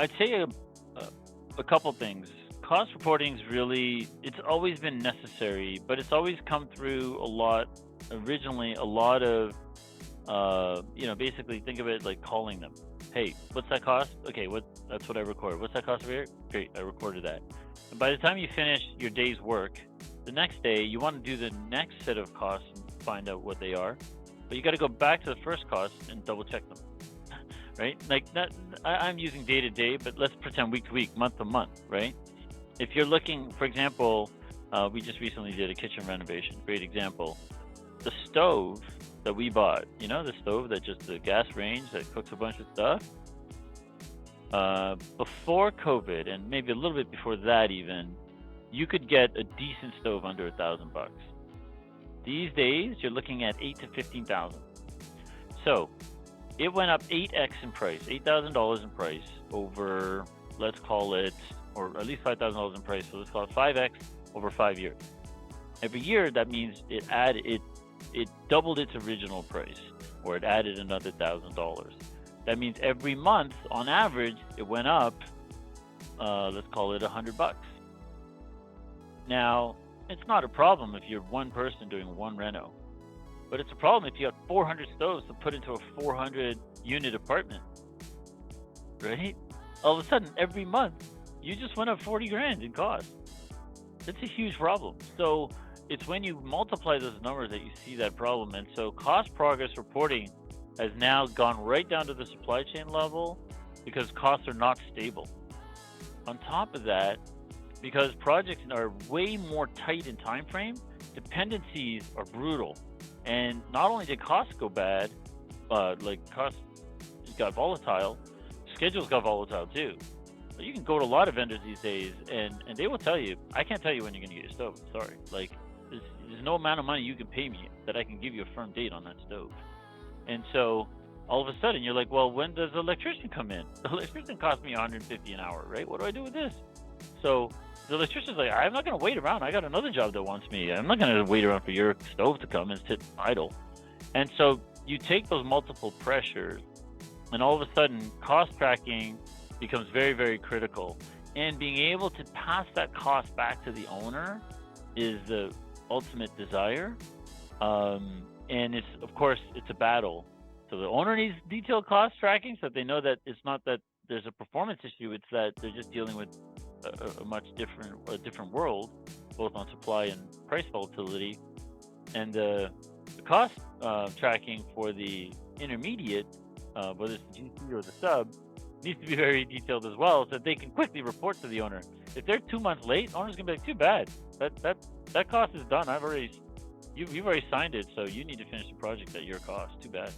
I'd say a couple things. Cost reporting's really, it's always been necessary, but it's always come through a lot. Originally, a lot of, basically think of it like calling them. Hey, what's that cost? Okay, that's what I recorded. What's that cost over here? Great, I recorded that. And by the time you finish your day's work, the next day you want to do the next set of costs and find out what they are. But you got to go back to the first cost and double check them, right? Like that, I'm using day to day, but let's pretend week to week, month to month, right? If you're looking, for example, we just recently did a kitchen renovation. Great example. The stove that we bought, the stove that just the gas range that cooks a bunch of stuff. Before COVID, and maybe a little bit before that even, you could get a decent stove under $1,000. These days, you're looking at 8 to 15,000. So it went up 8x in price, $8,000 in price over, let's call it, or at least $5,000 in price. So let's call it 5x over 5 years. Every year, that means it doubled its original price, or it added another $1,000. That means every month, on average, it went up. Let's call it $100. Now, it's not a problem if you're one person doing one reno, but it's a problem if you have 400 stoves to put into a 400-unit apartment, right? All of a sudden, every month, you just went up 40 grand in cost. That's a huge problem. So it's when you multiply those numbers that you see that problem. And so cost progress reporting has now gone right down to the supply chain level because costs are not stable. On top of that, because projects are way more tight in time frame, dependencies are brutal. And not only did costs go bad, costs got volatile, schedules got volatile too. But you can go to a lot of vendors these days and they will tell you, I can't tell you when you're gonna get your stove, sorry. Like there's no amount of money you can pay me that I can give you a firm date on that stove. And so all of a sudden you're like, well, when does the electrician come in? The electrician costs me $150 an hour, right? What do I do with this? So the electrician's like, I'm not going to wait around. I got another job that wants me. I'm not going to wait around for your stove to come and sit idle. And so you take those multiple pressures and all of a sudden cost tracking becomes very, very critical. And being able to pass that cost back to the owner is the ultimate desire. And it's, of course, it's a battle. So the owner needs detailed cost tracking so that they know that it's not that there's a performance issue, it's that they're just dealing with a much different world, both on supply and price volatility. And the cost tracking for the intermediate, whether it's the GC or the sub, needs to be very detailed as well so that they can quickly report to the owner. If they're 2 months late, owner's gonna be like, too bad. That cost is done. You've already signed it, so you need to finish the project at your cost. Too bad.